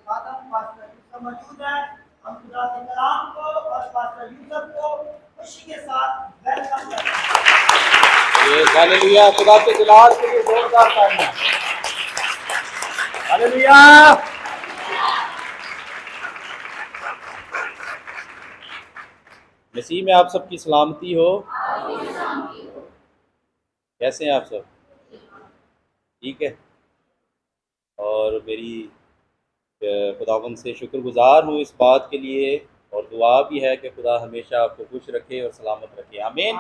खादम pastor Yusuf मौजूद है। हम खुदा के कलाम को और पास्टर यूसुफ को खुशी के साथ वेलकम करते हैं। हालेलुया, खुदा के जलाल के लिए जोरदार तालियां। हालेलुया। मसीह में आप सबकी सलामती हो। कैसे हैं आप सब? ठीक है। और मेरी खुदावंद से शुक्रगुजार हूँ इस बात के लिए, और दुआ भी है कि खुदा हमेशा आपको खुश रखे और सलामत रखे। आमीन।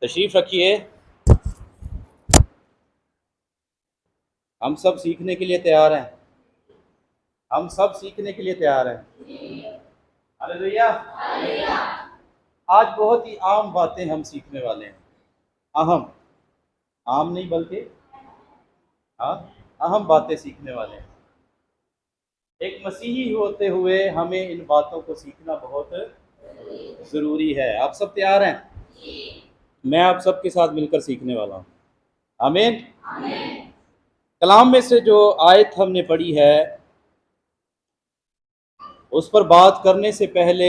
तशरीफ रखिए। हम सब सीखने के लिए तैयार हैं। हम सब सीखने के लिए तैयार हैं। हालेलुया। आज बहुत ही आम बातें हम सीखने वाले हैं। आम नहीं बल्कि अहम बातें सीखने वाले हैं। एक मसीही होते हुए हमें इन बातों को सीखना बहुत ज़रूरी है। आप सब तैयार हैं? मैं आप सब के साथ मिलकर सीखने वाला हूँ। आमीन। कलाम में से जो आयत हमने पढ़ी है उस पर बात करने से पहले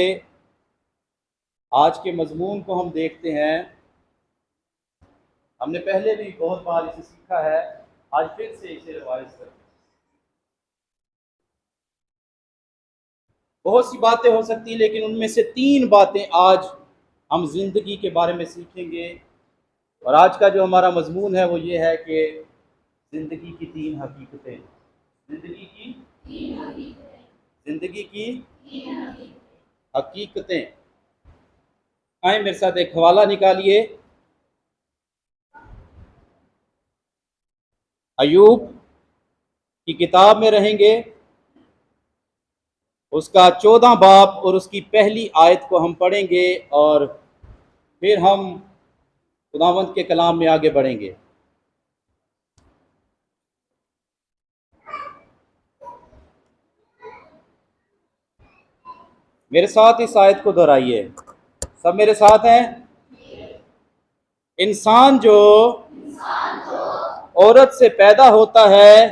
आज के मजमून को हम देखते हैं। हमने पहले भी बहुत बार इसे सीखा है, आज फिर से इसे रिवाइज करते हैं। बहुत सी बातें हो सकती हैं, लेकिन उनमें से 3 बातें आज हम जिंदगी के बारे में सीखेंगे। और आज का जो हमारा मजमून है वो ये है कि जिंदगी की 3 हकीकतें। जिंदगी की हकीकतें। आए मेरे साथ एक हवाला निकालिए। अय्यूब की किताब में रहेंगे, उसका 14 बाब और उसकी पहली आयत को हम पढ़ेंगे और फिर हम खुदावंद के कलाम में आगे बढ़ेंगे। मेरे साथ इस आयत को दोहराइए। सब मेरे साथ हैं? इंसान जो औरत से पैदा होता है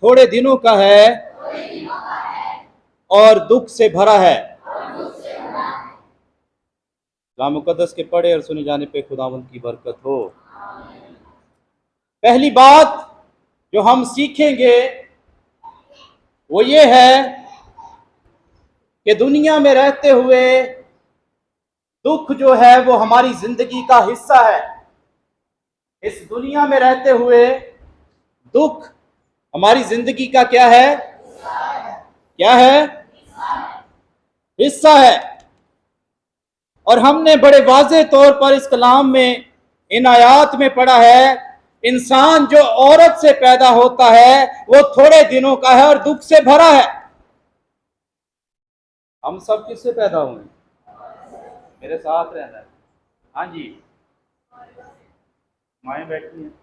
थोड़े दिनों का है और दुख से भरा है। कलाम मुकद्दस के पढ़े और सुने जाने पे खुदावंद की बरकत हो। पहली बात जो हम सीखेंगे वो ये है कि दुनिया में रहते हुए दुख जो है वो हमारी जिंदगी का हिस्सा है। इस दुनिया में रहते हुए दुख हमारी जिंदगी का क्या है? क्या है? हिस्सा है। और हमने बड़े वाज़ेह तौर पर इस कलाम में, इन आयात में पढ़ा है, इंसान जो औरत से पैदा होता है वो थोड़े दिनों का है और दुख से भरा है। हम सब किससे पैदा हुए? मेरे साथ रहना है। हाँ जी, माएँ बैठी हैं।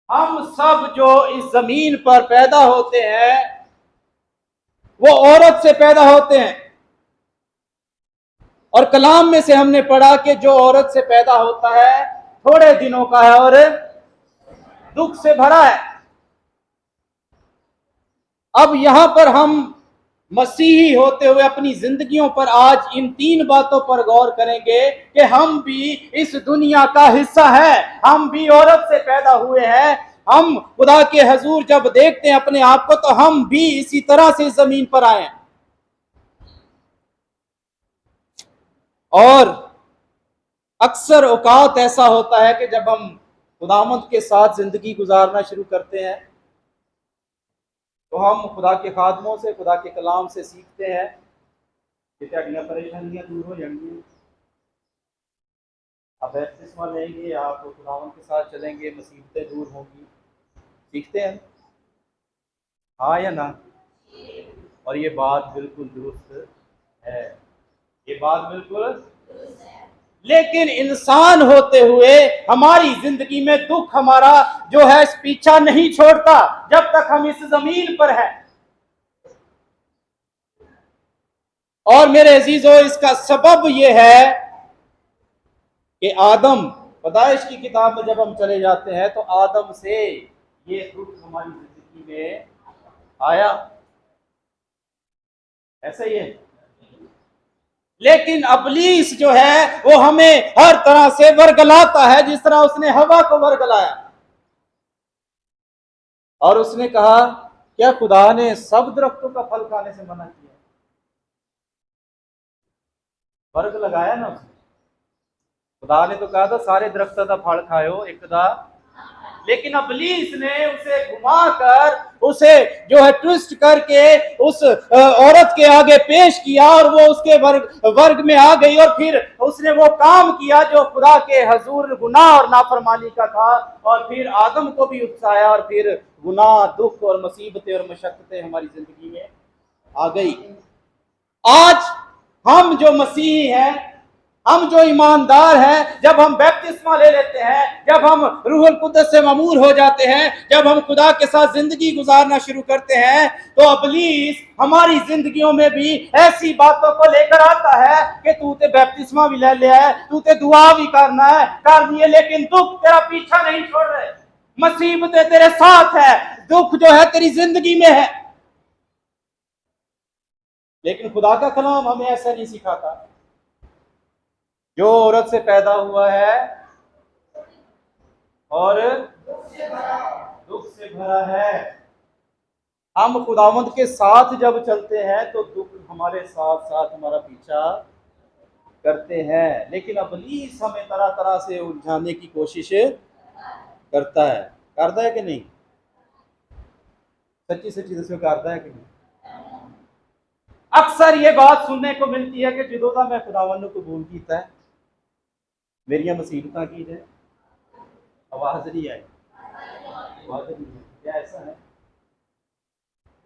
हम सब जो इस जमीन पर पैदा होते हैं वो औरत से पैदा होते हैं। और कलाम में से हमने पढ़ा कि जो औरत से पैदा होता है थोड़े दिनों का है और दुख से भरा है। अब यहां पर हम मसीही होते हुए अपनी जिंदगियों पर आज इन 3 बातों पर गौर करेंगे कि हम भी इस दुनिया का हिस्सा है। हम भी औरत से पैदा हुए हैं। हम खुदा के हजूर जब देखते हैं अपने आप को तो हम भी इसी तरह से जमीन पर आए हैं। और अक्सर औकात ऐसा होता है कि जब हम खुदावंद के साथ जिंदगी गुजारना शुरू करते हैं तो हम खुदा के खादमों से, खुदा के कलाम से सीखते हैं कि तेरियां परेशानियां दूर हो जाएंगी, आप बैप्तिस्मा लेंगे, आप खुदावंद के साथ चलेंगे, मुसीबतें दूर होंगी। सीखते हैं हाँ या ना? और ये बात बिल्कुल दुरुस्त है। ये बात बिल्कुल, लेकिन इंसान होते हुए हमारी जिंदगी में दुख हमारा जो है पीछा नहीं छोड़ता जब तक हम इस जमीन पर हैं। और मेरे अजीजों, इसका सबब यह है कि आदम, पैदाइश की किताब में जब हम चले जाते हैं तो आदम से ये दुख हमारी जिंदगी में आया, ऐसा ही है। लेकिन इब्लीस जो है वो हमें हर तरह से वर्गलाता है, जिस तरह उसने हवा को वर्गलाया। और उसने कहा, क्या खुदा ने सब दरख्तों का फल खाने से मना किया? वर्ग लगाया ना उसने। खुदा ने तो कहा था सारे दरख्तों का फल खाओ, एक दा, लेकिन इब्लीस ने उसे घुमाकर, उसे जो है ट्विस्ट करके उस औरत के आगे पेश किया, और वो उसके वर्ग में आ गई, और फिर उसने वो काम किया जो खुदा के हजूर गुनाह और नाफरमानी का था, और फिर आदम को भी उकसाया, और फिर गुनाह, दुख और मुसीबतें और मशक्कतें हमारी जिंदगी में आ गई। आज हम जो मसीही हैं, हम जो ईमानदार हैं, जब हम बैप्तिस्मा ले लेते हैं, जब हम रूहुल कुद्दस से ममूर हो जाते हैं, जब हम खुदा के साथ जिंदगी गुजारना शुरू करते हैं, तो इब्लीस हमारी जिंदगियों में भी ऐसी बातों को लेकर आता है कि तू ते बैप्तिस्मा भी ले लिया है, तू ते दुआ भी करना है, कर दिए, लेकिन दुख तेरा पीछा नहीं छोड़ रहे, मुसीबतें तेरे साथ है, दुख जो है तेरी जिंदगी में है। लेकिन खुदा का कलाम हमें ऐसा नहीं सिखाता। जो औरत से पैदा हुआ है और दुख से भरा है, हम खुदावंद के साथ जब चलते हैं तो दुख हमारे साथ साथ हमारा पीछा करते हैं। लेकिन इब्लीस हमें तरह तरह से उलझाने की कोशिश करता है कि नहीं? सच्ची सच्ची दसो, करता है कि नहीं? अक्सर ये बात सुनने को मिलती है कि जो मैं खुदावंद को कबूल किया है, मेरिया मुसीबत की है, आवाज नहीं आई, क्या ऐसा है?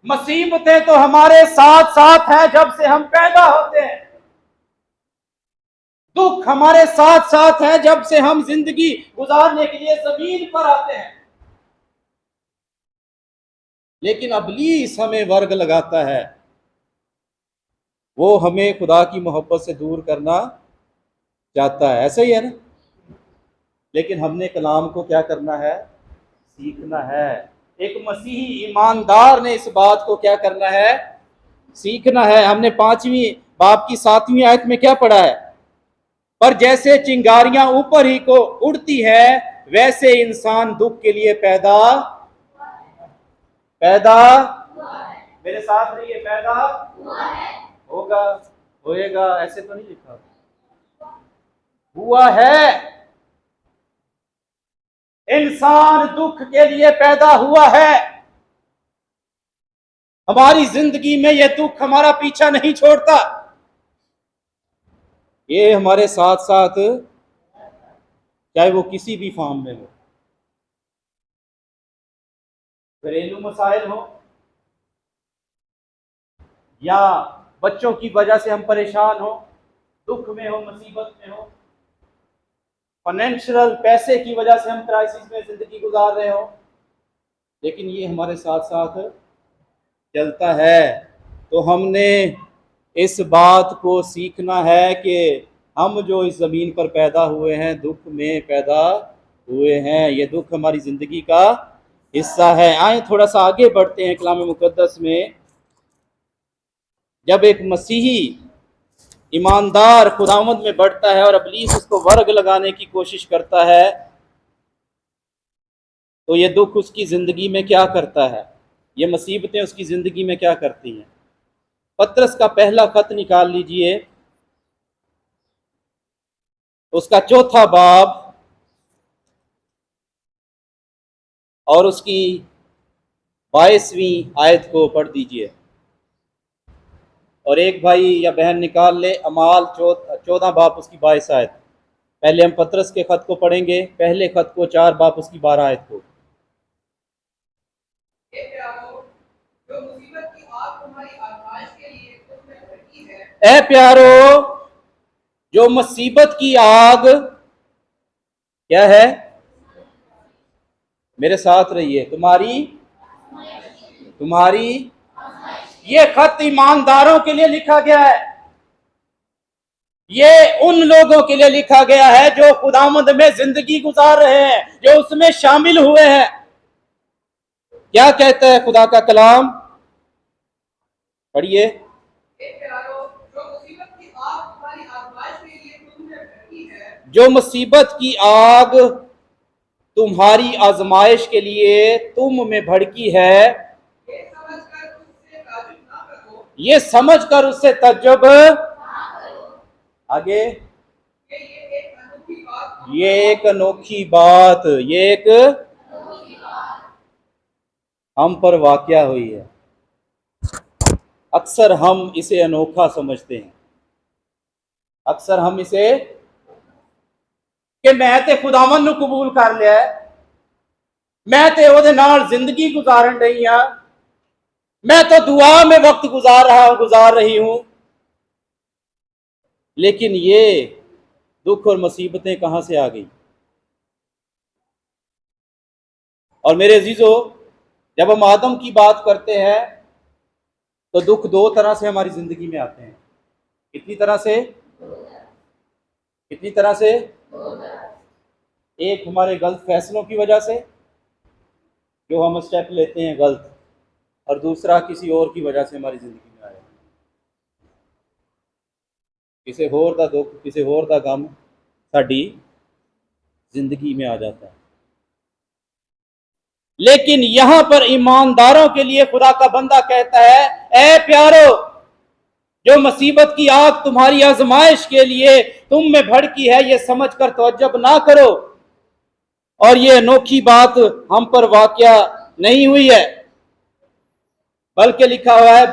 मुसीबतें तो हमारे साथ साथ है जब से हम पैदा होते हैं, दुख हमारे साथ साथ है जब से हम जिंदगी गुजारने के लिए जमीन पर आते हैं। लेकिन इब्लीस हमें वर्ग लगाता है, वो हमें खुदा की मोहब्बत से दूर करना चाहता है, ऐसा ही है ना? लेकिन हमने कलाम को क्या करना है? सीखना है। एक मसीही ईमानदार ने इस बात को क्या करना है? सीखना है। हमने 5वीं बाब की 7वीं आयत में क्या पढ़ा है? पर जैसे चिंगारियां ऊपर ही को उड़ती है, वैसे इंसान दुख के लिए पैदा मेरे साथ रहिए, पैदा होगा, होएगा, ऐसे तो नहीं लिखा, हुआ है। इंसान दुख के लिए पैदा हुआ है। हमारी जिंदगी में यह दुख हमारा पीछा नहीं छोड़ता, ये हमारे साथ साथ, चाहे वो किसी भी फॉर्म में हो, घरेलू मसाइल हो, या बच्चों की वजह से हम परेशान हो, दुख में हो, मुसीबत में हो, फाइनेंशियल पैसे की वजह से हम क्राइसिस में जिंदगी गुजार रहे हो, लेकिन ये हमारे साथ साथ चलता है। तो हमने इस बात को सीखना है कि हम जो इस ज़मीन पर पैदा हुए हैं, दुख में पैदा हुए हैं, ये दुख हमारी ज़िंदगी का हिस्सा है। आए थोड़ा सा आगे बढ़ते हैं कलाम मुक़द्दस में। जब एक मसीही ईमानदार खुदावंद में बढ़ता है और इब्लीस उसको वर्ग लगाने की कोशिश करता है, तो ये दुख उसकी ज़िंदगी में क्या करता है? ये मुसीबतें उसकी ज़िंदगी में क्या करती हैं? पतरस का पहला खत निकाल लीजिए, उसका 4था बाब और उसकी 22वीं आयत को पढ़ दीजिए। और एक भाई या बहन निकाल ले अमाल 14 बाब उसकी 22 आयत। पहले हम पतरस के खत को पढ़ेंगे, पहले खत को 4 बाब उसकी 12 आयत को। ए प्यारो, जो मुसीबत की आग क्या है? मेरे साथ रहिए, तुम्हारी ये खत ईमानदारों के लिए लिखा गया है। ये उन लोगों के लिए लिखा गया है जो खुदावंद में जिंदगी गुजार रहे हैं, जो उसमें शामिल हुए हैं। क्या कहता है खुदा का कलाम? पढ़िए। जो मुसीबत की आग तुम्हारी आजमाइश के लिए तुम में भड़की है, ये समझकर उससे तज्जुब, आगे, ये एक अनोखी बात, ये एक हम पर वाकया हुई है। अक्सर हम इसे अनोखा समझते हैं, अक्सर हम इसे कि मैं ते खुदावन नूं कबूल कर लिया है, मैं ते ओहदे नाल जिंदगी गुजारन रही हां, मैं तो दुआ में वक्त गुजार रही हूं। लेकिन ये दुख और मुसीबतें कहां से आ गई? और मेरे अजीजों, जब हम आदम की बात करते हैं तो दुख दो तरह से हमारी जिंदगी में आते हैं। कितनी तरह से? कितनी तरह से? एक हमारे गलत फैसलों की वजह से, जो हम स्टेप लेते हैं गलत, और दूसरा किसी और की वजह से हमारी जिंदगी में आया। किसी होर दा दुख, किसी होर दा गम साडी जिंदगी में आ जाता है। लेकिन यहां पर ईमानदारों के लिए खुदा का बंदा कहता है, ए प्यारो, जो मुसीबत की आग तुम्हारी आजमाइश के लिए तुम में भड़की है, ये समझकर तवज्जुब ना करो। और ये अनोखी बात हम पर वाकया नहीं हुई है, बल्कि लिखा हुआ है,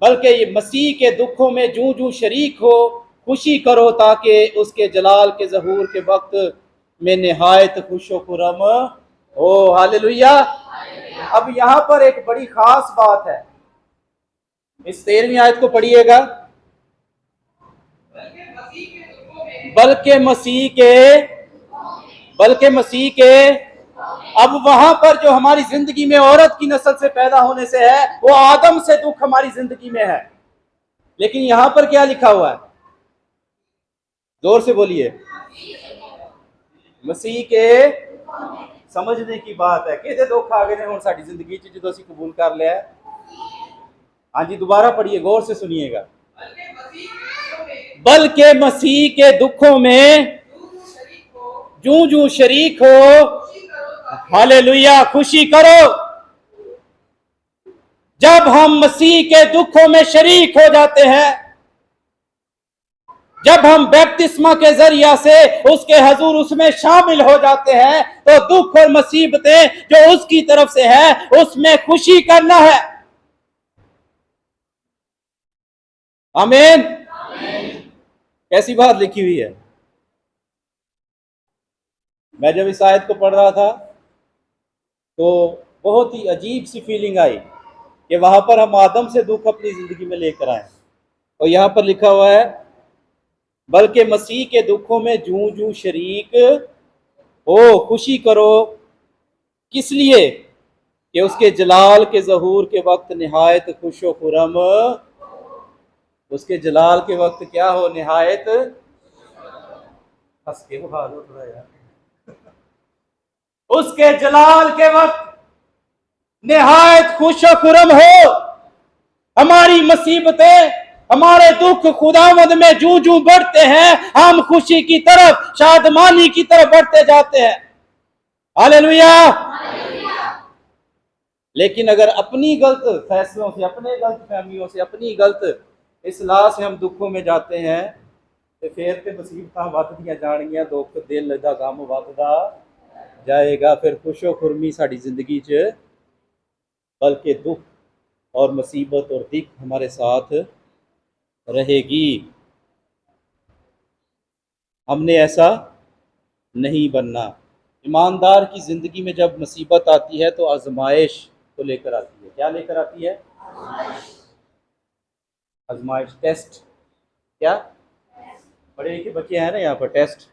बल्कि ये मसीह के दुखों में जूं जूं शरीक हो, खुशी करो, ताकि उसके जलाल के ज़हूर के वक्त में निहायत खुशो खुरम हो। हालेलुया। अब यहां पर एक बड़ी खास बात है, इस 13वीं आयत को पढ़िएगा। बल्कि मसीह के अब वहां पर जो हमारी जिंदगी में औरत की नस्ल से पैदा होने से है, वो आदम से दुख हमारी जिंदगी में है। लेकिन यहां पर क्या लिखा हुआ है? जोर से बोलिए। मसीह के समझने की बात है कि दुख आ गए ने हुण साडी जिंदगी च जो असीं कबूल कर लिया है। हाँ जी, दोबारा पढ़िए, गौर से सुनिएगा। बल्कि मसीह के दुखों में जूं जूं शरीक हो, हालेलुया, खुशी करो। जब हम मसीह के दुखों में शरीक हो जाते हैं, जब हम बैप्तिस्मा के जरिया से उसके हजूर उसमें शामिल हो जाते हैं, तो दुख और मुसीबतें जो उसकी तरफ से है, उसमें खुशी करना है। आमीन। कैसी बात लिखी हुई है। मैं जब इस आयत को पढ़ रहा था तो बहुत ही अजीब सी फीलिंग आई कि वहां पर हम आदम से दुख अपनी जिंदगी में लेकर आए, और यहां पर लिखा हुआ है, बल्कि मसीह के दुखों में जूं जूं शरीक हो, खुशी करो। किस लिए? कि उसके जलाल के ज़हूर के वक्त निहायत खुशो खुरम, उसके जलाल के वक्त क्या हो? निहायत, हंस के वो हाल हो थोड़ा यार, उसके जलाल के वक्त निहायत खुशो खुरम हो। हमारी मुसीबतें, हमारे दुख खुदावंद में जूं जूं बढ़ते हैं, हम खुशी की तरफ, शादमानी की तरफ बढ़ते जाते हैं। हालेलुया। लेकिन अगर अपनी गलत फैसलों से, अपने गलत फहमियों से, अपनी गलत इसलाह से हम दुखों में जाते हैं, तो फिर तो मुसीबतां वधदियां जाणगियां, दुख दिल दा गम वधदा जाएगा। फिर खुशो खुरमी साडी जिंदगी च, बल्कि दुख और मुसीबत और दिक हमारे साथ रहेगी। हमने ऐसा नहीं बनना। ईमानदार की जिंदगी में जब मुसीबत आती है तो आजमाइश को लेकर आती है। क्या लेकर आती है? आजमाइश, टेस्ट। क्या बड़े लिखे बच्चे हैं ना यहाँ पर? टेस्ट।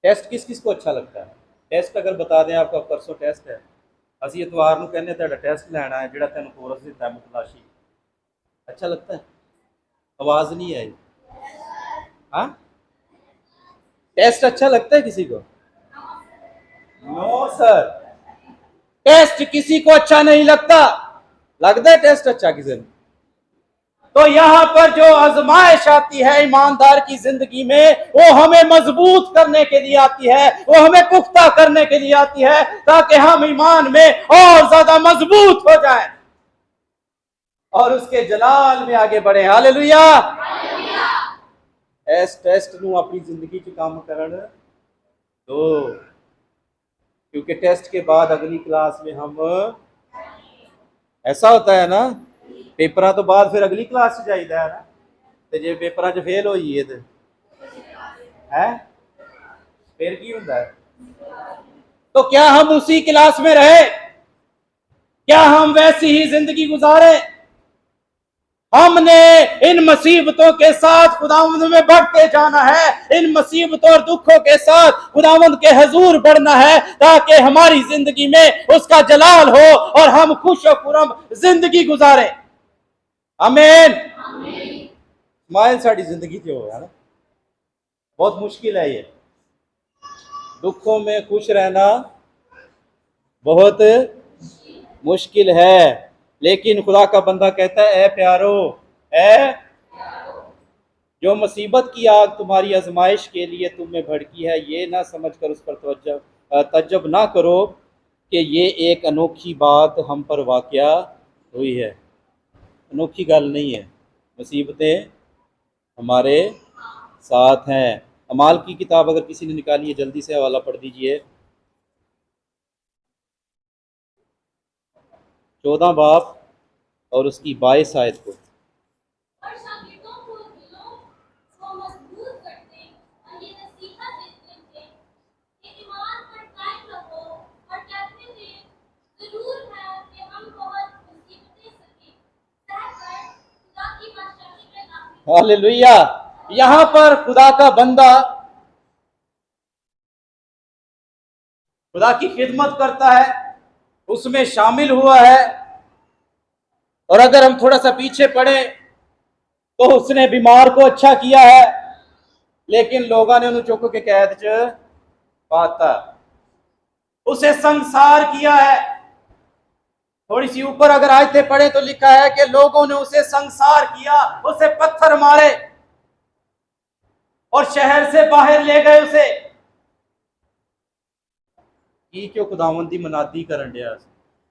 टेस्ट किस किस को अच्छा लगता है? टेस्ट अगर बता दें आपका, परसों टेस्ट है, असी इतवार को कहने तेरा टेस्ट लेना है, जो तेन कोर्स दिता है मुतलाशी, अच्छा लगता है? आवाज नहीं आई। हाँ, टेस्ट अच्छा लगता है किसी को? No sir. टेस्ट किसी को अच्छा नहीं लगता है टेस्ट अच्छा किसी ने? तो यहां पर जो आजमाइश आती है ईमानदार की जिंदगी में, वो हमें मजबूत करने के लिए आती है, वो हमें पुख्ता करने के लिए आती है, ताकि हम ईमान में और ज्यादा मजबूत हो जाएं और उसके जलाल में आगे बढ़े। हालेलुया। इस टेस्ट नू अपनी जिंदगी च काम करन दो, क्योंकि टेस्ट के बाद अगली क्लास में हम, ऐसा होता है ना, पेपरा तो बाद फिर अगली क्लास जाइदा है ना, तो जे पेपरा च फेल हो जाइए तो है फिर की होता है? तो क्या हम उसी क्लास में रहे? क्या हम वैसी ही जिंदगी गुजारे? हमने इन मुसीबतों के साथ खुदावंद में बढ़ते जाना है, इन मुसीबतों और दुखों के साथ खुदावंद के हुजूर बढ़ना है, ताकि हमारी जिंदगी में उसका जलाल हो और हम खुश और खुरम जिंदगी गुजारें। आमीन। स्माइल साड़ी जिंदगी जो है ना, बहुत मुश्किल है ये, दुखों में खुश रहना बहुत मुश्किल है, लेकिन खुदा का बंदा कहता है, ए प्यारो, जो मुसीबत की आग तुम्हारी आजमाइश के लिए तुम में भड़की है, ये ना समझकर उस पर तज्जब ना करो कि ये एक अनोखी बात हम पर वाक़या हुई है। अनोखी गल नहीं है, मुसीबतें हमारे साथ हैं। अमाल की किताब अगर किसी ने निकाली है, जल्दी से हवाला पढ़ दीजिए, 14 बाब और उसकी 22 आयत को। हालेलुया। यहां पर खुदा का बंदा खुदा की खिदमत करता है, उसमें शामिल हुआ है, और अगर हम थोड़ा सा पीछे पड़े तो उसने बीमार को अच्छा किया है, लेकिन लोगों ने उन्हें चुक के कैद च पाता, उसे संसार किया है। थोड़ी सी ऊपर अगर आयते पढ़े तो लिखा है कि लोगों ने उसे संसार किया, उसे पत्थर मारे और शहर से बाहर ले गए उसे। की क्यों खुदावंदी मनादी करन दिया।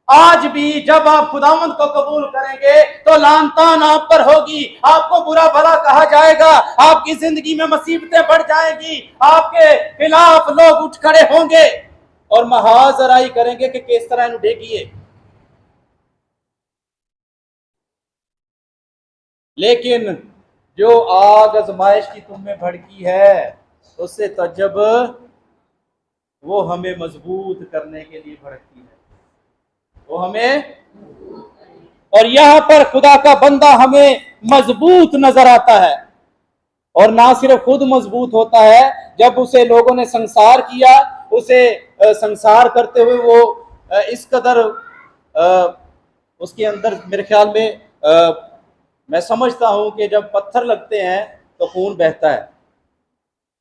आज भी जब आप खुदावंद को कबूल करेंगे तो लानतान आप पर होगी, आपको बुरा भला कहा जाएगा, आपकी जिंदगी में मुसीबतें बढ़ जाएंगी, आपके खिलाफ लोग उठ खड़े होंगे और महाजराई करेंगे कि किस तरह इन्हें डेगिए। लेकिन जो आग आजमाइश की तुम में भड़की है, उससे तजब वो हमें मजबूत करने के लिए भड़कती है, वो हमें, और यहां पर खुदा का बंदा हमें मजबूत नजर आता है, और ना सिर्फ खुद मजबूत होता है, जब उसे लोगों ने संसार किया, उसे संसार करते हुए वो इस कदर उसके अंदर, मेरे ख्याल में मैं समझता हूं कि जब पत्थर लगते हैं तो खून बहता है,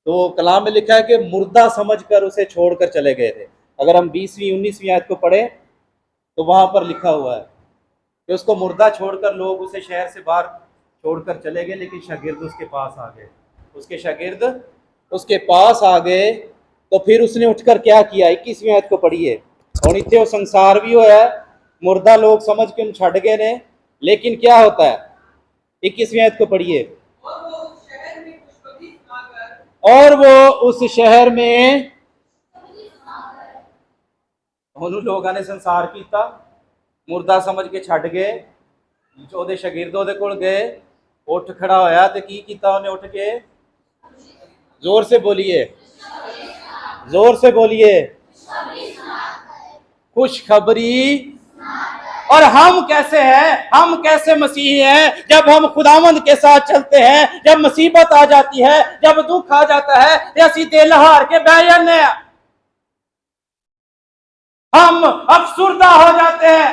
तो कलाम में लिखा है कि मुर्दा समझकर उसे छोड़कर चले गए थे। अगर हम 20वीं 19वीं आयत को पढ़े तो वहां पर लिखा हुआ है कि उसको मुर्दा छोड़कर लोग उसे शहर से बाहर छोड़कर चले गए, लेकिन शागिर्द उसके पास आ गए, उसके शागिर्द उसके पास आ गए। तो फिर उसने उठकर क्या किया, 21वीं आयत को पढ़िए। और इतने वो संसार भी होया, मुर्दा लोग समझ के छड़ गए ने, लेकिन क्या होता है, 21वीं आयत को पढ़िए। और वो उस शहर में उन्होंने लोगों ने संसार किया, मुर्दा समझ के छड़ गए, ओदे शागिर्द ओदे कोल गए, उठ खड़ा होया ते की कीता उन्हें, उठ के, जोर से बोलिए, जोर से बोलिए, खुशखबरी। और हम कैसे हैं, हम कैसे मसीही हैं, जब हम खुदावंद के साथ चलते हैं, जब मुसीबत आ जाती है, जब दुख आ जाता है, ऐसी दिल हार के बह जाने, हम अफसुर्दा हो जाते हैं,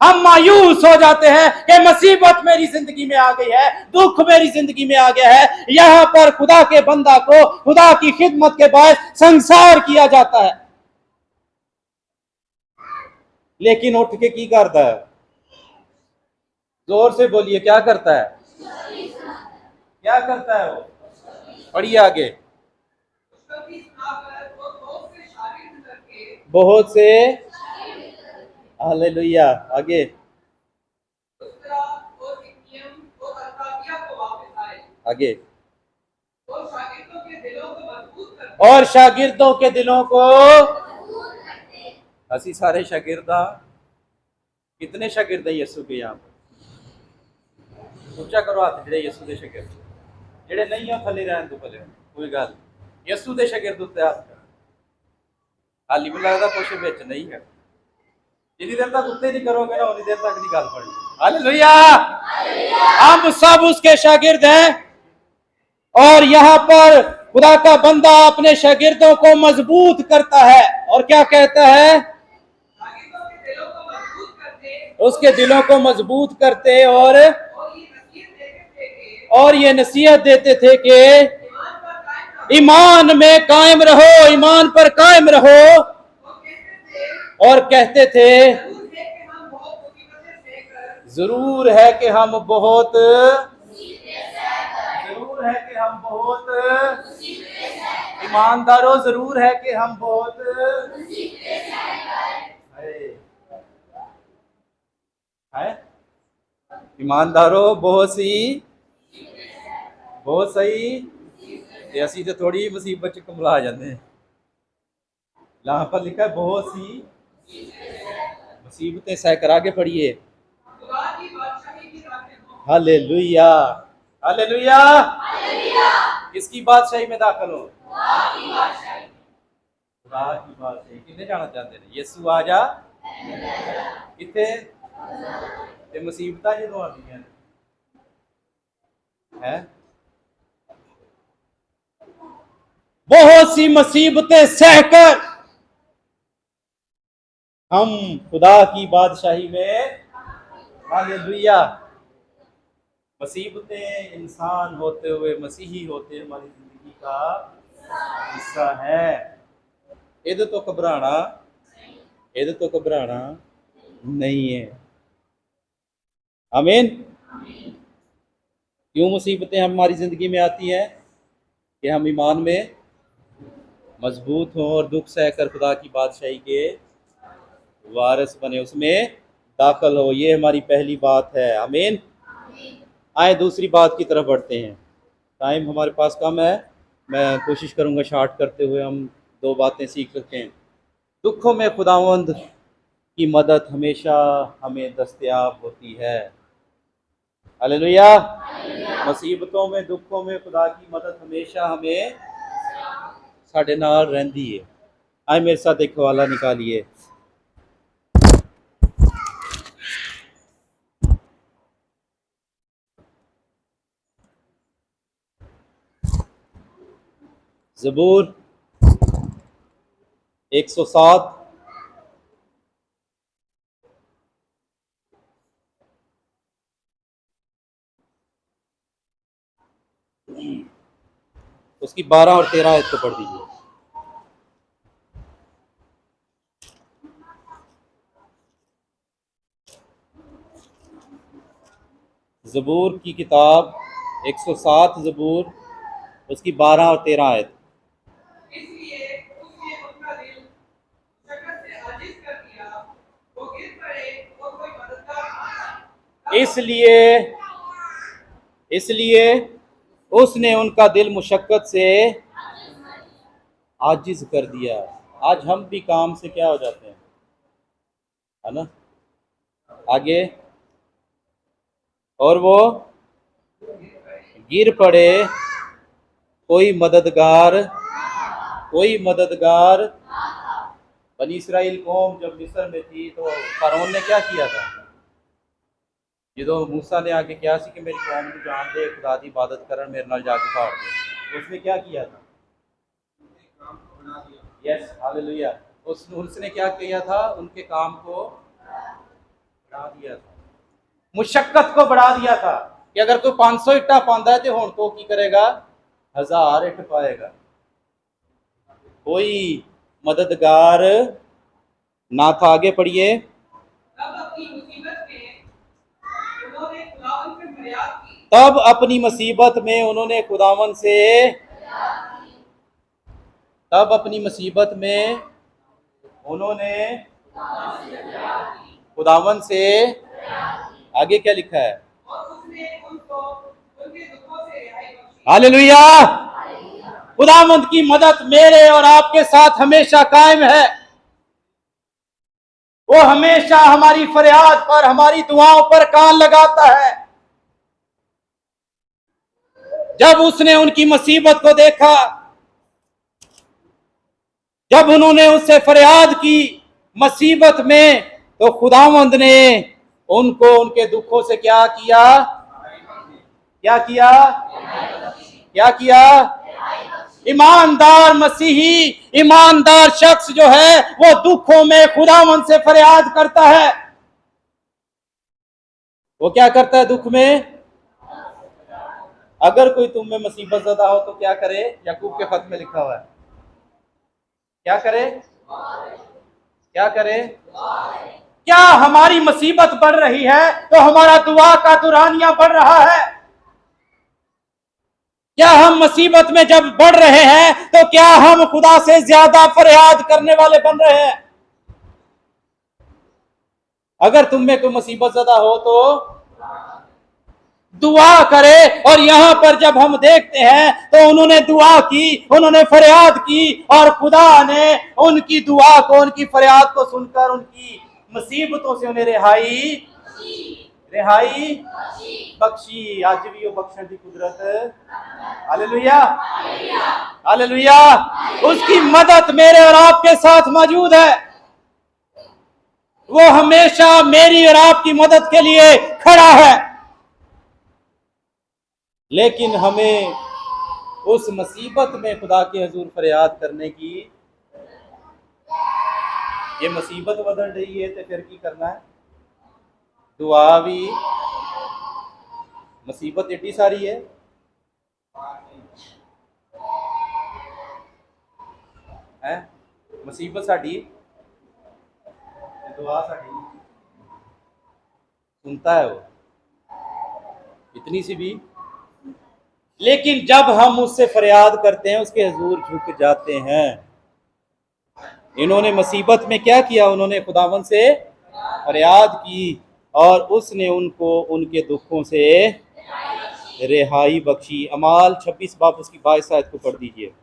हम मायूस हो जाते हैं कि मुसीबत मेरी जिंदगी में आ गई है, दुख मेरी जिंदगी में आ गया है। यहां पर खुदा के बंदा को खुदा की खिदमत के बाद संसार किया जाता है। लेकिन उठ के की करता है? जोर से बोलिए, क्या करता है? क्या करता है वो? पढ़िए आगे। बहुत से, हालेलुया, आगे। आगे। और शागिर्दों के दिलों को, ਅਸੀਂ सारे शागिर्दा, कितने शागिर्द है यीशु के? यहाँ पर ऊंचा करो हाथ ਜਿਹੜੇ ਯਿਸੂ ਦੇ शागिर्द, ਜਿਹੜੇ नहीं हो थले रहन दो भले, कोई गल यीशु ਦੇ शागिर्द उत्ते हाथ कर। हाली भी लगता कुछ बिच नहीं है, जितनी देर तक उत्ते नहीं करोगे ना उतनी देर तक नहीं गल पड़नी। हालेलुया, हम सब उसके शागिर्द हैं। और यहाँ पर खुदा का बंदा अपने शागिर्दों को मजबूत करता है और क्या कहता है? उसके दिलों को मजबूत करते और ये नसीहत देते थे कि ईमान में कायम रहो, ईमान पर कायम रहो। और कहते थे जरूर है कि हम बहुत ईमानदारों, जरूर है कि हम बहुत है ईमानदारों, बहुत सही ते असी तो थोड़ी मुसीबत च कमला जाते हैं। यहाँ पर लिखा है बहुत सी मुसीबतें सह कर। आगे पढ़िए। Hallelujah, hallelujah. किसकी बादशाही में दाखिल हो? खुदा की बादशाही। कितने जाना चाहते हैं? यीशु आ जा इत्थे ते मुसीबतां जो आंदियां हैं, बहुत सी मुसीबतें सहकर हम खुदा की बादशाही में, हालेलुया। मुसीबतें इंसान होते हुए मसीही होते हमारी जिंदगी का हिस्सा है। इधर तो घबराना नहीं है। आमीन। क्यों मुसीबतें हमारी जिंदगी में आती हैं? कि हम ईमान में मजबूत हों और दुख सहकर खुदा की बादशाही के वारिस बने, उसमें दाखिल हो। ये हमारी पहली बात है। आमीन। आए दूसरी बात की तरफ बढ़ते हैं। टाइम हमारे पास कम है, मैं कोशिश करूंगा शॉर्ट करते हुए हम दो बातें सीख सकें। दुखों में खुदावंद की मदद हमेशा हमें दस्तयाब होती है। हालेलुया। मुसीबतों में, दुखों में खुदा की मदद हमेशा हमें साढ़े नाल रहती है। आए मेरे साथ एक हवाला निकालिए। ज़बूर 107 उसकी 12 और 13 आयत को पढ़ दीजिए। ज़बूर की किताब 107 ज़बूर, उसकी 12 और 13 आयत। इसलिए उसने उनका दिल मुशक्कत से आजिज कर दिया। आज हम भी काम से क्या हो जाते हैं, है ना? आगे, और वो गिर पड़े, कोई मददगार। बनी इसराइल कौम जब मिस्र में थी तो फरौन ने क्या किया था? जो मूसा ने आके कहा कि मेरी कौम को जान दे, खुदा की इबादत करन, मेरे नाल जाके फाड़ दे, उसने क्या किया था? Yes, hallelujah. उसने क्या किया था? उनके काम को बढ़ा दिया था, मुशक्कत को बढ़ा दिया था कि अगर कोई 500 इट्टा पांदा है तो हुण तो की करेगा? 1000 इट पाएगा। कोई मददगार ना था। आगे पढ़िए। तब अपनी मुसीबत में उन्होंने खुदावन से तब अपनी मुसीबत में उन्होंने खुदावन से आगे क्या लिखा है? हालेलुया। खुदावंद की मदद मेरे और आपके साथ हमेशा कायम है। वो हमेशा हमारी फरियाद पर, हमारी दुआओं पर कान लगाता है। जब उसने उनकी मुसीबत को देखा, जब उन्होंने उससे फरियाद की मुसीबत में, तो खुदावंद ने उनको उनके दुखों से क्या किया? क्या किया? क्या किया? ईमानदार मसीही, ईमानदार शख्स जो है वो दुखों में खुदावंद से फरियाद करता है। वो क्या करता है दुख में? अगर कोई तुम में मुसीबत ज़दा हो तो क्या करे? याकूब के खत में लिखा हुआ है, क्या करे? क्या करे? क्या हमारी मुसीबत बढ़ रही है तो हमारा दुआ का दुरानिया बढ़ रहा है? क्या हम मुसीबत में जब बढ़ रहे हैं तो क्या हम खुदा से ज्यादा फरियाद करने वाले बन रहे हैं? अगर तुम में कोई मुसीबत ज़दा हो तो दुआ करे। और यहां पर जब हम देखते हैं तो उन्होंने दुआ की, उन्होंने फरियाद की, और खुदा ने उनकी दुआ को, उनकी फरियाद को सुनकर उनकी मुसीबतों से उन्हें रिहाई बख्शी। आज भी वो बख्शण की कुदरत, हालेलुया, हालेलुया, उसकी मदद मेरे और आपके साथ मौजूद है। वो हमेशा मेरी और आपकी मदद के लिए खड़ा है। लेकिन हमें उस मुसीबत में खुदा के हुजूर फरियाद करने की, ये मुसीबत बदल रही है तो फिर की करना है? दुआ भी, मुसीबत एडी सारी है, मुसीबत साड़ी, दुआ साड़ी सुनता है वो इतनी सी भी। लेकिन जब हम उससे फरियाद करते हैं, उसके हुजूर झुक जाते हैं। इन्होंने मुसीबत में क्या किया? उन्होंने खुदावन से फरियाद की और उसने उनको उनके दुखों से रिहाई बख्शी। अमाल 26 बाब उसकी 22 आयत को पढ़ दीजिए।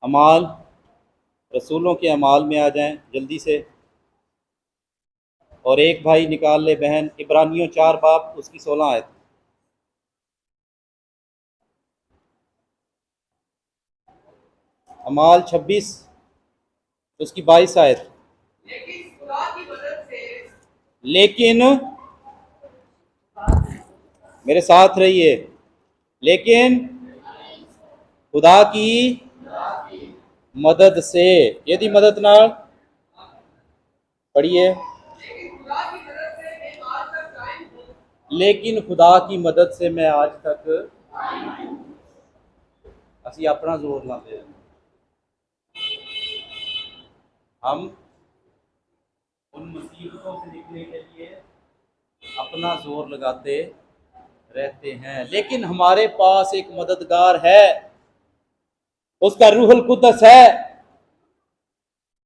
अमाल, रसूलों के अमाल में आ जाएं जल्दी से। और एक भाई निकाल ले बहन, इब्रानियों 4 बाब उसकी 16 आयत। अमाल 26 उसकी 22 आयत। लेकिन मेरे साथ रहिए, लेकिन खुदा की मदद से, यदि मदद ना पढ़िए, लेकिन खुदा की मदद से मैं आज तक, असी अपना जोर लाते हैं, हम उन मुसीबतों से निकलने के लिए अपना जोर लगाते रहते हैं। लेकिन हमारे पास एक मददगार है, उसका रूहुल कुद्दस है,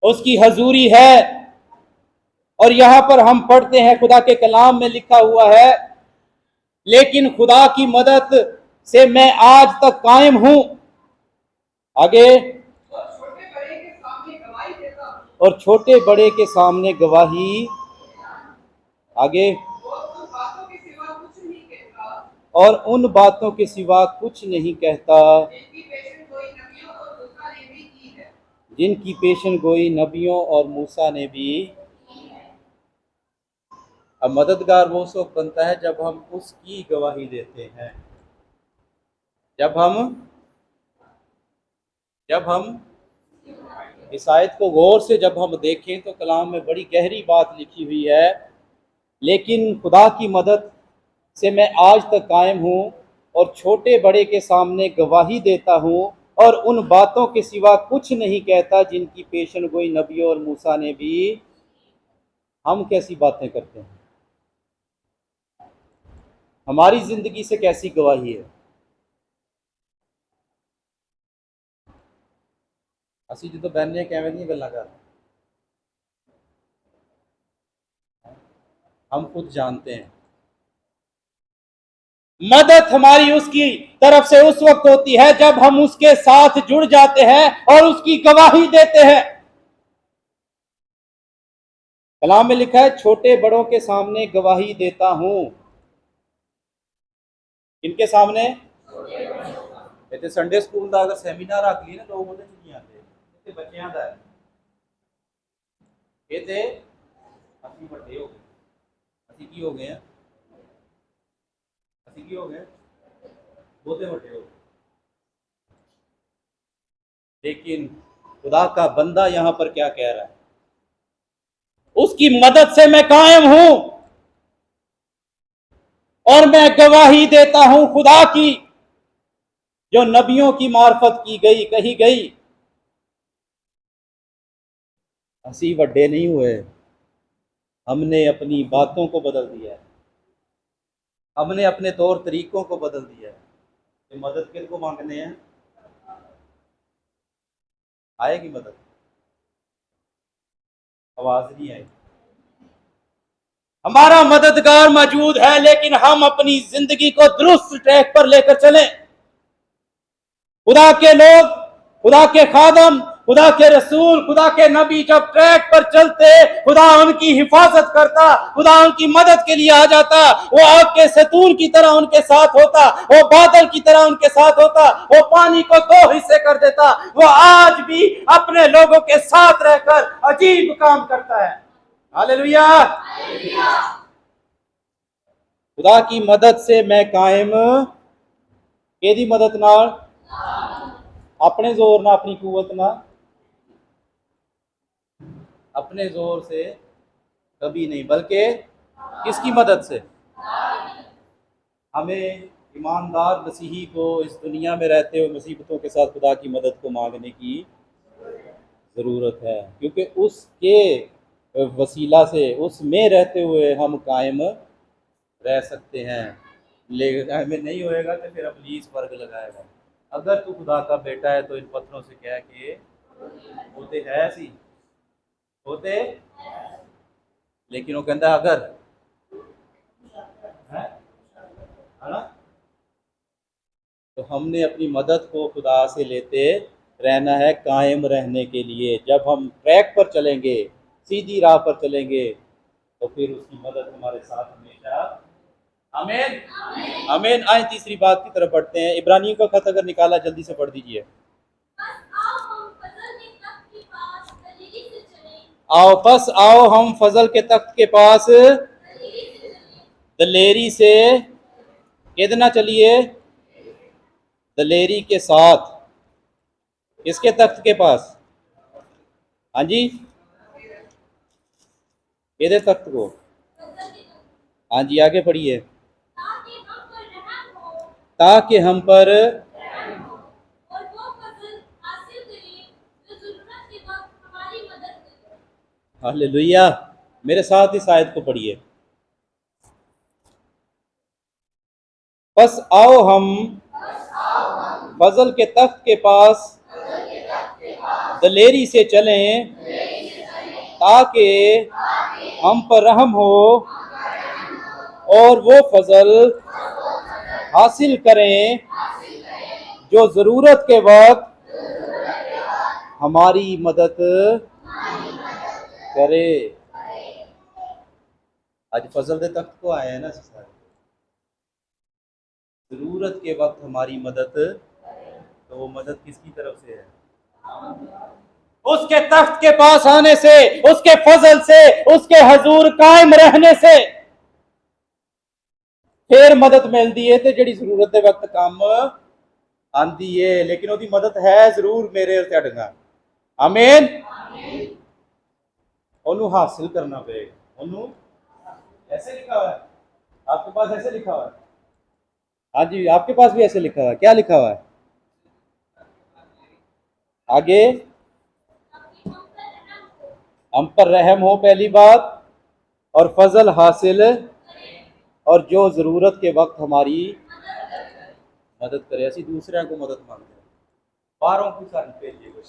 उसकी हजूरी है। और यहां पर हम पढ़ते हैं, खुदा के कलाम में लिखा हुआ है, लेकिन खुदा की मदद से मैं आज तक कायम हूं। आगे, और छोटे बड़े के सामने गवाही, आगे, और उन बातों के सिवा कुछ नहीं कहता जिनकी पेशन गोई नबियों और मूसा ने भी। अब मददगार वो सब बनता है जब हम उसकी गवाही देते हैं, जब हम इस आयत को गौर से जब हम देखें तो कलाम में बड़ी गहरी बात लिखी हुई है। लेकिन खुदा की मदद से मैं आज तक कायम हूँ और छोटे बड़े के सामने गवाही देता हूँ और उन बातों के सिवा कुछ नहीं कहता जिनकी पेशन गोई नबियों और मूसा ने भी हम कैसी बातें करते हैं, हमारी जिंदगी से कैसी गवाही है। ਅਸੀਂ ਜਦੋਂ ਬੈਠਨੇ ਕਿਵੇਂ ਦੀਆਂ ਗੱਲਾਂ कर हम खुद जानते हैं। मदद हमारी उसकी तरफ से उस वक्त होती है जब हम उसके साथ जुड़ जाते हैं और उसकी गवाही देते हैं। कलाम में लिखा है, छोटे बड़ों के सामने गवाही देता हूं। किनके सामने? इतने संडे स्कूल का अगर सैमीनार रख लिए ना लोग ਉਹਦੇ ਚ ਨਹੀਂ ਆਉਂਦੇ, ਇੱਥੇ ਬੱਚਿਆਂ ਦਾ ਹੈ। ਇਹ ਤੇ ਅਸੀਂ ਵੱਡੇ ਹੋ ਗਏ, ਅਸੀਂ ਕੀ ਹੋ ਗਏ ਆ, ਅਸੀਂ ਕੀ ਹੋ गए, बहुते ਵੱਡੇ हो गए। लेकिन खुदा का बंदा यहां पर क्या कह रहा है, उसकी मदद से मैं कायम हूं और मैं गवाही देता हूं खुदा की, जो नबियों की मार्फत की गई, कही गई। हंसी वड्डे नहीं हुए, हमने अपनी बातों को बदल दिया है, हमने अपने तौर तरीकों को बदल दिया है। ये मदद किनको मांगने हैं? आएगी मदद? आवाज नहीं आई। हमारा मददगार मौजूद है, लेकिन हम अपनी जिंदगी को दुरुस्त ट्रैक पर लेकर चलें। खुदा के लोग, खुदा के खादम, खुदा के रसूल, खुदा के नबी जब ट्रैक पर चलते, खुदा उनकी हिफाजत करता, खुदा उनकी मदद के लिए आ जाता। वो आग के सतून की तरह उनके साथ होता, वो बादल की तरह उनके साथ होता, वो पानी को दो हिस्से कर देता। वो आज भी अपने लोगों के साथ रहकर अजीब काम करता है। हालेलुया। खुदा की मदद से मैं कायम, केदी मदद नाल, अपने जोर ना, अपनी कुवत ना, अपने जोर से कभी नहीं, बल्कि किसकी मदद से? हमें ईमानदार मसीही को इस दुनिया में रहते हुए मुसीबतों के साथ खुदा की मदद को मांगने की ज़रूरत है, क्योंकि उसके वसीला से, उसमें रहते हुए हम कायम रह सकते हैं। लेकिन हमें नहीं होएगा तो फिर अबलीस वर्ग लगाएगा। अगर तू खुदा का बेटा है तो इन पत्थरों से कह के होते है सी होते, लेकिन वो कहता अगर है ना, तो हमने अपनी मदद को खुदा से लेते रहना है कायम रहने के लिए। जब हम ट्रैक पर चलेंगे, सीधी राह पर चलेंगे, तो फिर उसकी मदद हमारे साथ हमेशा। आमीन आमीन। आए तीसरी बात की तरफ बढ़ते हैं। इब्रानियों का खत अगर निकाला जल्दी से पढ़ दीजिए। आओ बस आओ हम फजल के तख्त के पास दलेरी से, कितना चलिए, दलेरी के साथ। किसके तख्त के पास? हाँ जी, किधर तख्त को? हाँ जी, आगे पढ़िए। ताकि हम पर हालेलुया। मेरे साथ इस आयत को पढ़िए। बस आओ हम फजल के तख्त के पास दलेरी से चलें, ताकि हम पर रहम हो और वो फजल हासिल करें जो ज़रूरत के वक्त हमारी मदद करे। आज फजल दे तख्त को आए हैं ना, ज़रूरत के वक्त हमारी मदद, तो वो मदद किसकी तरफ से है? उसके तख्त के पास आने से, उसके फजल से, उसके हजूर कायम रहने से फिर मदद मिलती है। तो जी जरूरत के वक्त काम आती है, लेकिन उसकी मदद है जरूर मेरे चढ़ना। आमीन। ओनू हासिल करना पड़ेगा। ओनू ऐसे लिखा हुआ है, आपके पास ऐसे लिखा हुआ है? हाँ जी, आपके पास भी ऐसे लिखा हुआ है। क्या लिखा हुआ है आगे? हम पर रहम हो, पहली बात। और फजल हासिल, और जो ज़रूरत के वक्त हमारी मदद करे। असी दूसरे को मदद मांगते हैं, बारों की सन भेजिए, कुछ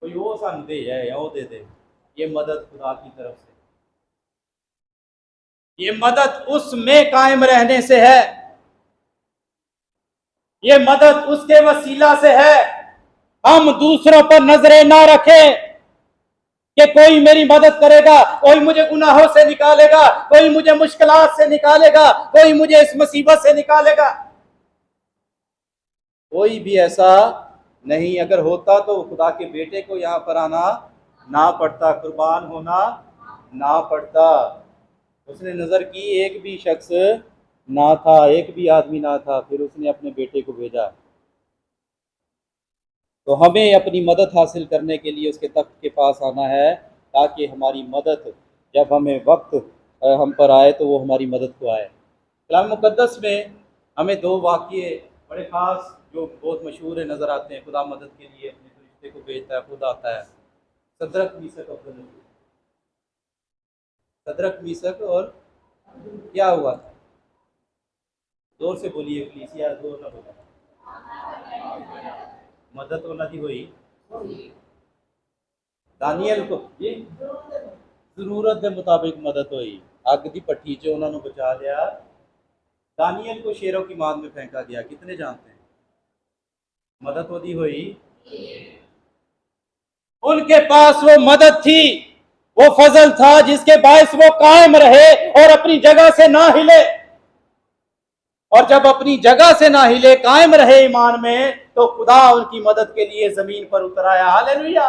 कोई वो सन दे है या वो दे दे। ये मदद खुदा की तरफ से, ये मदद उसमें कायम रहने से है, ये मदद उसके वसीला से है। हम दूसरों पर नजरें ना रखें कि कोई मेरी मदद करेगा, कोई मुझे गुनाहों से निकालेगा, कोई मुझे मुश्किलात से निकालेगा, कोई मुझे इस मुसीबत से निकालेगा। कोई भी ऐसा नहीं। अगर होता तो खुदा के बेटे को यहाँ पर आना ना पड़ता, कुर्बान होना ना पड़ता। उसने नज़र की, एक भी शख्स ना था, एक भी आदमी ना था, फिर उसने अपने बेटे को भेजा। तो हमें अपनी मदद हासिल करने के लिए उसके तख्त के पास आना है, ताकि हमारी मदद जब हमें वक्त हम पर आए तो वो हमारी मदद को आए। कलाम मुक़द्दस में हमें दो वाक़ये बड़े ख़ास जो बहुत मशहूर नज़र आते हैं। खुदा मदद के लिए अपने फरिश्ते को भेजता है, खुद आता है। सदरक मीसक अब्दुन्नगो, सदरक मीसक और क्या हुआ था? जोर से बोलिए प्लीज यार, जोर ना बोला। मदद होना दी हुई दानियल को जी जरूरत के मुताबिक मदद हुई। अग की भट्टी चो उन्होंने बचा लिया। दानियल को शेरों की मार में फेंका गया। कितने जानते हैं? मदद होती हुई। उनके पास वो मदद थी, वो फजल था जिसके बायस वो कायम रहे और अपनी जगह से ना हिले। और जब अपनी जगह से ना हिले, कायम रहे ईमान में, तो खुदा उनकी मदद के लिए जमीन पर उतर आया। Hallelujah,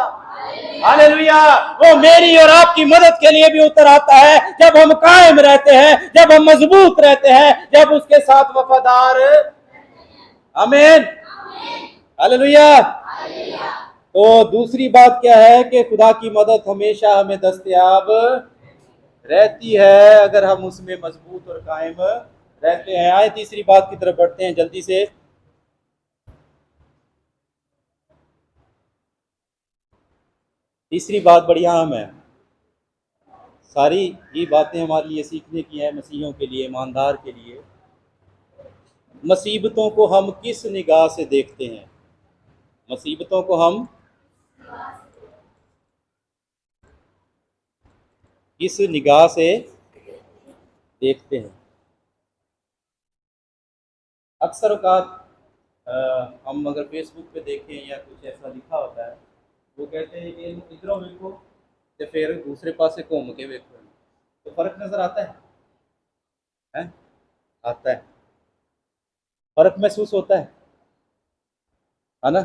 hallelujah. वो मेरी और आपकी मदद के लिए भी उतर आता है जब हम कायम रहते हैं, जब हम मजबूत रहते हैं, जब उसके साथ वफादार। आमीन, हालेलुया। तो दूसरी बात क्या है कि खुदा की मदद हमेशा हमें दस्तयाब रहती है अगर हम उसमें मजबूत और कायम रहते हैं। आए तीसरी बात की तरफ बढ़ते हैं जल्दी से। तीसरी बात बड़ी अहम है। सारी ये बातें हमारे लिए सीखने की हैं, मसीहों के लिए, ईमानदार के लिए। मुसीबतों को हम किस निगाह से देखते हैं? मुसीबतों को हम किस निगाह से देखते हैं? अक्सर औकात हम अगर फेसबुक पे देखें या कुछ ऐसा लिखा होता है, वो कहते हैं कि इधरों देखो तो फिर दूसरे पास से घूम के देखो, तो फर्क नजर आता है? आता है, फर्क महसूस होता है ना?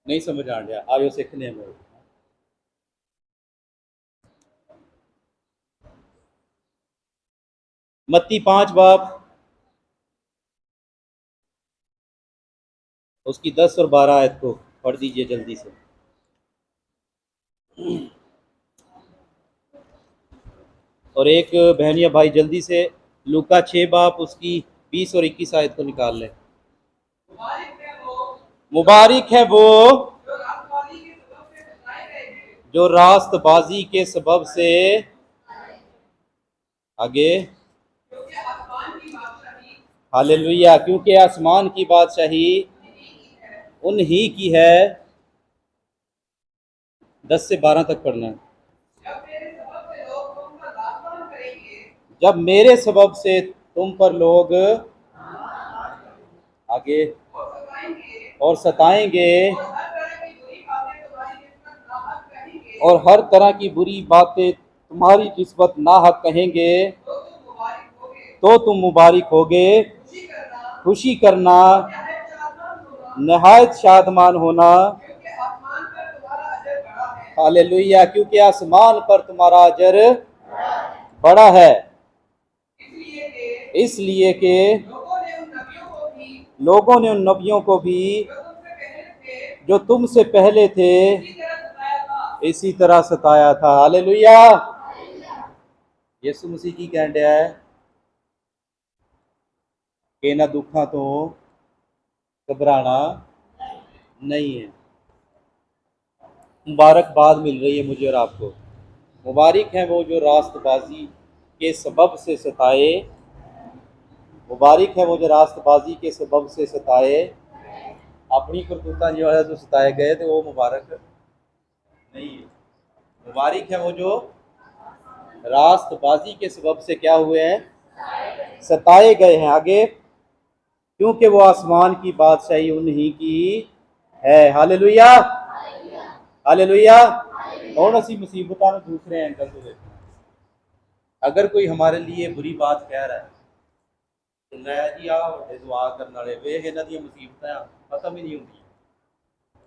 नहीं समझ आ रहा, आयो सीखने में। मत्ती 5 बाब उसकी 10 और 12 आयत को पढ़ दीजिए जल्दी से। और एक बहनिया भाई जल्दी से लूका 6 बाब उसकी 20 और 21 आयत को निकाल लें। मुबारक है वो जो रास्तबाजी के सबब से आगे, हालेलुया, क्योंकि आसमान की बादशाही उन्हीं की है। 10 से 12 तक पढ़ना है। जब मेरे सबब से तुम पर लोग आगे और सताएंगे और हर तरह की बुरी बातें तुम्हारी निस्बत नाहक कहेंगे, तो तुम मुबारक होगे, खुशी करना, नहायत शादमान होना। हालेलुया, क्योंकि आसमान पर तुम्हारा अजर बड़ा है, इसलिए कि लोगों ने उन नबियों को भी जो तुमसे पहले थे इसी तरह सताया था। हालेलुया। यीशु मसीह की कहने है कि इन्हां दुखों तो घबराना नहीं है। मुबारकबाद मिल रही है मुझे और आपको मुबारक है वो जो रास्तबाजी के सबब से सताए, मुबारक है वो जो रास्तबाजी के सबब से सताए। अपनी करतूता जो है जो सताए गए तो वो मुबारक नहीं है। मुबारक है वो जो रास्तबाजी के सबब से क्या हुए हैं, सताए गए हैं। आगे, क्योंकि वो आसमान की बादशाही उन्हीं की है। Hallelujah, hallelujah. और असी मुसीबतों में दूसरे एंगल से देखना, अगर कोई हमारे लिए बुरी बात कह रहा है तो लै जी आ वड्डे दुआ करने वाले वेख इन्हां दी मुसीबतां खत्म ही नहीं होंगी,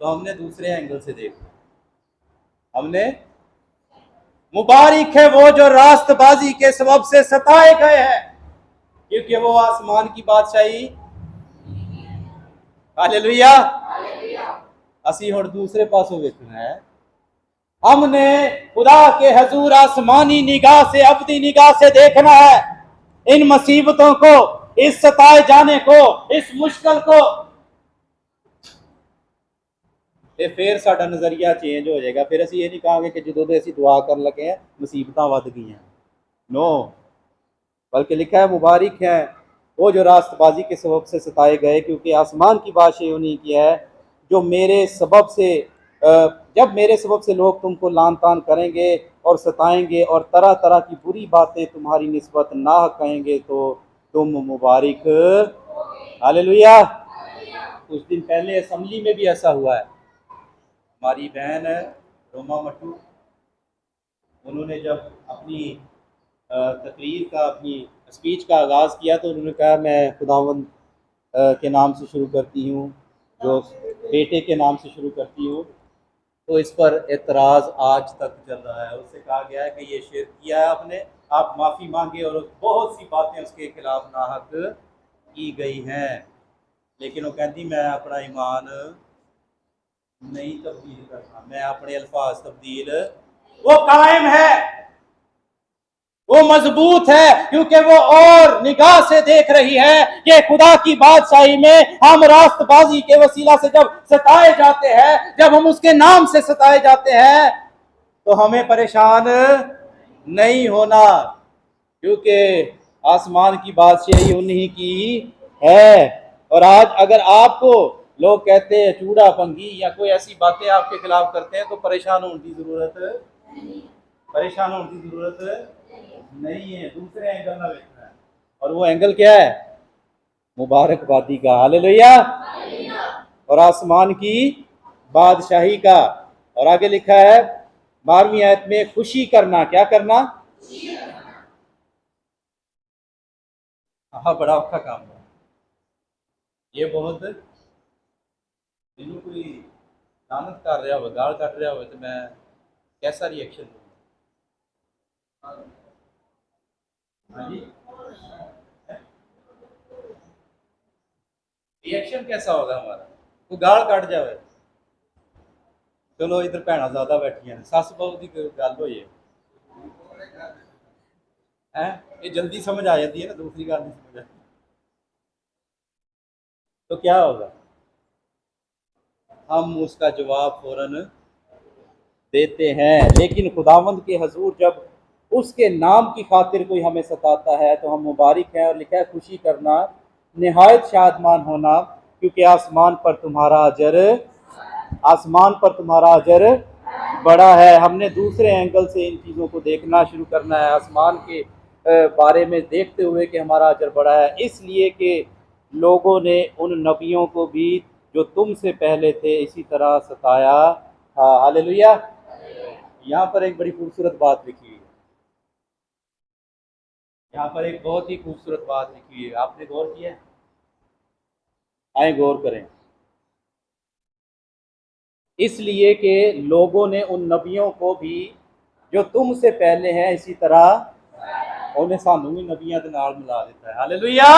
तो हमने दूसरे एंगल से देखना। हमने मुबारक है वो जो रास्तबाजी के सबब से सताए गए हैं, क्योंकि वो आसमान की बादशाही। हालेलुया। असी हुण दूसरे पासों देखना है। हमने खुदा के हजूर आसमानी निगाह से, अब्दी निगाह से देखना है इन मुसीबतों को, इस सताए जाने को, इस मुश्किल को। ते फिर साडा नजरिया चेंज हो जाएगा। फिर असी ये नहीं कहांगे कि जो असी दुआ कर लगे हैं मुसीबतां वध गई हैं, नो। बल्कि लिखा है मुबारक है वो जो रास्तबाजी के सबब से सताए गए, क्योंकि आसमान की बादशाही उन्हीं की है। जो मेरे सबब से जब मेरे सबब से लोग तुमको लान तान करेंगे और सताएंगे और तरह तरह की बुरी बातें तुम्हारी निस्बत ना कहेंगे तो तुम मुबारक। हालेलुया। कुछ दिन पहले असम्बली में भी ऐसा हुआ है। हमारी बहन है रोमा मट्टू, उन्होंने जब अपनी तकरीर का, अपनी स्पीच का आगाज़ किया तो उन्होंने कहा मैं खुदावंद के नाम से शुरू करती हूँ, जो बेटे के नाम से शुरू करती हूँ। तो इस पर एतराज़ आज तक चल रहा है। उससे कहा गया है कि ये शेर किया है आपने, आप माफ़ी मांगे, और बहुत सी बातें उसके खिलाफ नाहक की गई हैं। लेकिन वो कहती मैं अपना ईमान नहीं तब्दील करना, मैं अपने अल्फाज तब्दील, वो कायम है, वो मजबूत है, क्योंकि वो और निगाह से देख रही है कि खुदा की बादशाही में हम रास्तबाजी के वसीला से जब सताए जाते हैं, जब हम उसके नाम से सताए जाते हैं, तो हमें परेशान नहीं होना, क्योंकि आसमान की बादशाही उन्हीं की है। और आज अगर आपको लोग कहते हैं चूड़ा पंगी या कोई ऐसी बातें आपके खिलाफ करते हैं तो परेशान होने की जरूरत नहीं है। दूसरे एंगल में देखना है, और वो एंगल क्या है, मुबारकबादी का। हालेलुया। और आसमान की बादशाही का। और आगे लिखा है 12वीं आयत में, खुशी करना। क्या करना? हाँ, बड़ा औखा काम है ये। बहुत कोई लानत कर रहा हो, गाल कट रहा हो तो मैं कैसा रिएक्शन दूंगा? हाँ जी, रिएक्शन कैसा होगा हमारा? वो गाल कट जाए, चलो इधर भैन ज्यादा बैठिया, सस बहू की गल हो है, ये जल्दी समझ आ जाती है ना, दूसरी गल नहीं समझ आती तो क्या होगा? हम उसका जवाब फौरन देते हैं। लेकिन खुदावंद के हजूर जब उसके नाम की खातिर कोई हमें सताता है तो हम मुबारक हैं। और लिखा है खुशी करना, निहायत शादमान होना, क्योंकि आसमान पर तुम्हारा अजर बड़ा है। हमने दूसरे एंगल से इन चीज़ों को देखना शुरू करना है, आसमान के बारे में देखते हुए कि हमारा अजर बड़ा है, इसलिए कि लोगों ने उन नबियों को भी जो तुमसे पहले थे इसी तरह सताया। हाँ, हालेलुया। यहाँ पर एक बड़ी खूबसूरत बात लिखी हुई है, यहाँ पर एक बहुत ही खूबसूरत बात लिखी हुई है। आपने गौर किया है? आए गौर करें। इसलिए कि लोगों ने उन नबियों को भी जो तुमसे पहले हैं इसी तरह, उन्हें सानू भी नबियों के नाल मिला देता है। हालेलुया।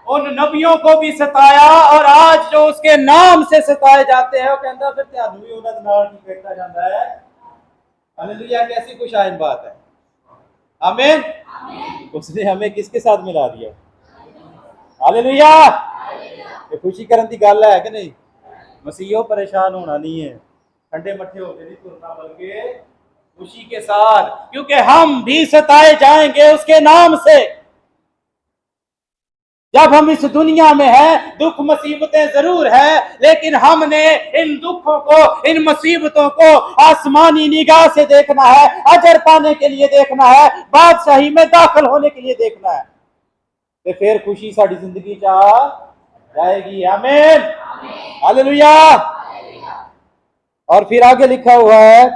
उन नबियों को भी सताया, और आज जो उसके नाम से सताए जाते हैं वो कहता फिर त्यानू भी उन्हां दे नाल की कहता जाता है। हालेलुया। कैसी खुशाइन बात है। आमीन। उसने हमें किसके साथ मिला दिया? हालेलुया। ये खुशी करने की गल है कि नहीं? मसीहो परेशान होना नहीं है, ठंडे मट्ठे होकर नहीं तुरना, बल्कि खुशी के साथ, क्योंकि हम भी सताए जाएंगे उसके नाम से। जब हम इस दुनिया में हैं, दुख मुसीबतें जरूर है, लेकिन हमने इन दुखों को, इन मुसीबतों को आसमानी निगाह से देखना है, अजर पाने के लिए देखना है, बादशाही में दाखिल होने के लिए देखना है, तो फिर खुशी साड़ी जिंदगी च आ जाएगी। आमीन, हालेलुया। और फिर आगे लिखा हुआ है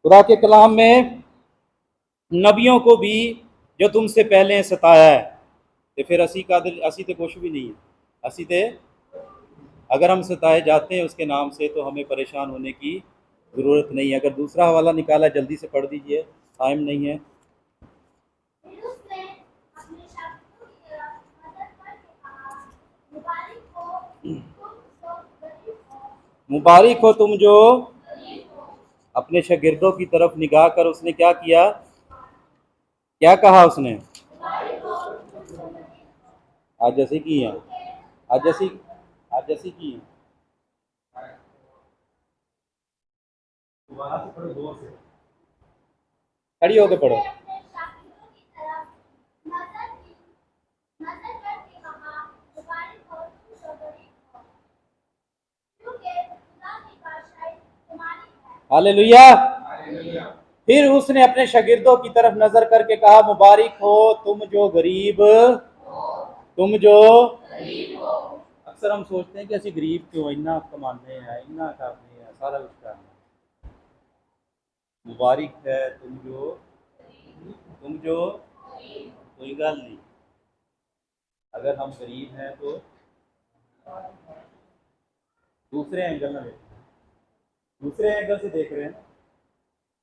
खुदा के कलाम में, नबियों को भी जो तुमसे पहले सताया है, तो फिर असी तो कुछ भी नहीं है। असी ते अगर हम सताए जाते हैं उसके नाम से तो हमें परेशान होने की ज़रूरत नहीं है। अगर दूसरा हवाला निकाला जल्दी से पढ़ दीजिए, टाइम नहीं है। मुबारक हो तुम जो अपने शागिर्दों की तरफ निगाह कर, उसने क्या किया, क्या कहा उसने, आज जैसी की है, आज जैसी की है। खड़ी होके पढ़ो। हालेलुया। फिर उसने अपने शागिर्दों की तरफ नजर करके कहा, मुबारक हो तुम जो गरीब, तुम जो अक्सर हम सोचते हैं कि असि गरीब क्यों, इन्ना कमाने हैं, इन्ना करने हैं, सारा कुछ करना है। मुबारक है तुम जो कोई गल नहीं। अगर हम गरीब हैं तो दूसरे एंगल में देख, दूसरे एंगल से देख रहे हैं।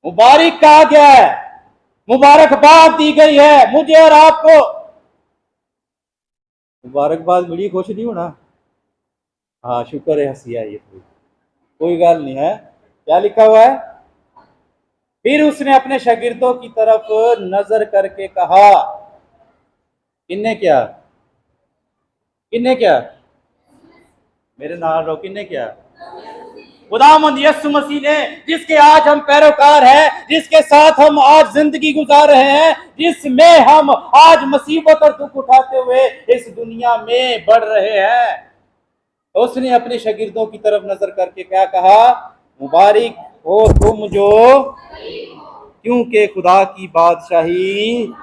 मुबारक कहा गया है, मुबारकबाद दी गई है मुझे और आपको। मुबारकबाद मिली, खुश नहीं होना। हाँ शुक्र है, हंसी आई है, कोई गल नहीं है। क्या लिखा हुआ है, फिर उसने अपने शागिर्दों की तरफ नजर करके कहा, किन्ने क्या, किन्ने क्या, मेरे नाल रो, किन्ने क्या, खुदावंद यीशु मसीह ने, जिसके आज हम पैरोकार हैं, जिसके साथ हम आज जिंदगी गुजार रहे हैं, जिसमें हम आज मुसीबत और दुख उठाते हुए इस दुनिया में बढ़ रहे हैं, उसने अपने शागिर्दों की तरफ नजर करके क्या कहा, मुबारक हो तुम जो, क्योंकि खुदा की बादशाही,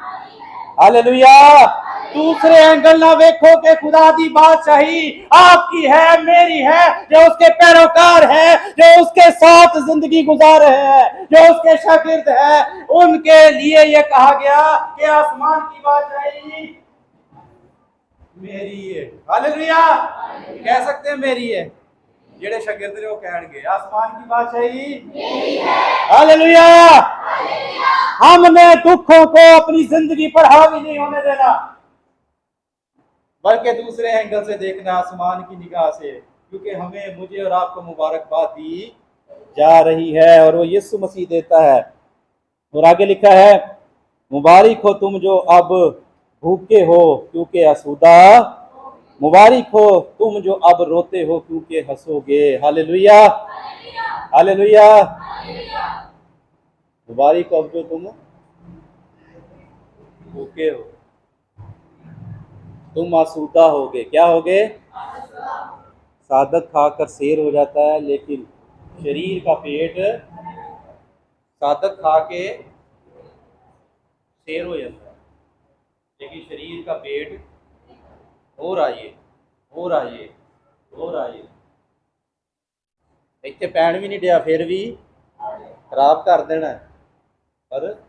हालेलुया। दूसरे एंगल ना देखो कि खुदा की बादशाही आपकी है, मेरी है, जो उसके पैरोकार है, जो उसके साथ जिंदगी गुजार रहे हैं, जो उसके शागिर्द है, उनके लिए यह कहा गया कि आसमान की बादशाही मेरी है। हालेलुया। कह सकते हैं मेरी है, जेड़े शागिर्द ने वो कहेंगे आसमान की बादशाही मेरी है। हालेलुया। हमने दुखों को अपनी जिंदगी पर हावी नहीं होने देना, बल्कि दूसरे एंगल से देखना, आसमान की निगाह से, क्योंकि हमें, मुझे और आपको मुबारकबाद दी जा रही है और वो यीशु मसीह देता है। और आगे लिखा है, मुबारक हो तुम जो अब भूखे हो क्योंकि आसूदा, मुबारक हो तुम जो अब रोते हो क्योंकि हंसोगे। Hallelujah, hallelujah. मुबारक हो अब जो तुम भूखे हो, तुम आसूदा होगे। क्या होगे, सादत खाकर शेर हो जाता है, लेकिन शरीर का पेट सादत खा के शेर हो जाता है, लेकिन शरीर का पेट और आइए, और आइए, और आइए। इतने पैन भी नहीं दिया, फिर भी खराब कर देना है, पर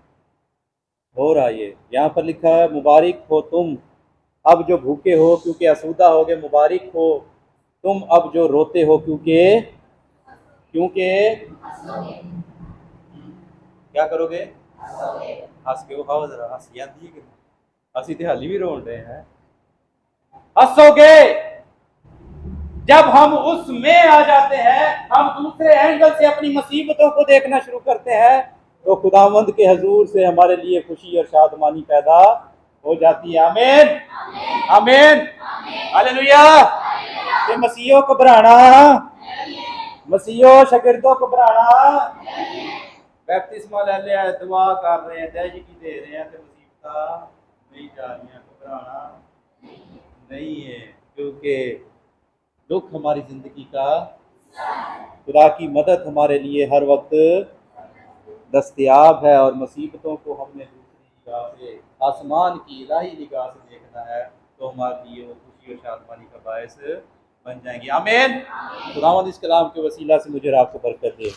और आइए। यहाँ पर लिखा है, मुबारक हो तुम अब जो भूखे हो क्योंकि आसूदा होगे, मुबारक हो तुम अब जो रोते हो क्योंकि क्या करोगे, हंस के खाओ, जरा हंसी आती है, हंसी तो हाली भी रोन रहे हैं। हंसोगे जब हम उसमें आ जाते हैं, हम दूसरे एंगल से अपनी मुसीबतों को देखना शुरू करते हैं, तो खुदावंद के हजूर से हमारे लिए खुशी और शादमानी पैदा हो जाती है। आमीन, आमीन, हालेलुया। ये मसीहों को घबराना, मसीहों शागिर्दों को घबराना, बैप्तिस्मा ले लिया, दुआ कर रहे हैं, दहजगी दे रहे हैं, तो मुसीबत नहीं जा रही, घबराना नहीं है, क्योंकि दुख हमारी ज़िंदगी का, खुदा की मदद हमारे लिए हर वक्त दस्तयाब है, और मुसीबतों को हमने दूसरी निगाह से, आसमान की इलाही निगाह से देखना है, तो हमारे लिए वो खुशी और शादमानी का बायस बन जाएंगे। आमीन। खुदावंद इस कलाम के वसीला से मुझे और आपको बरकत दे।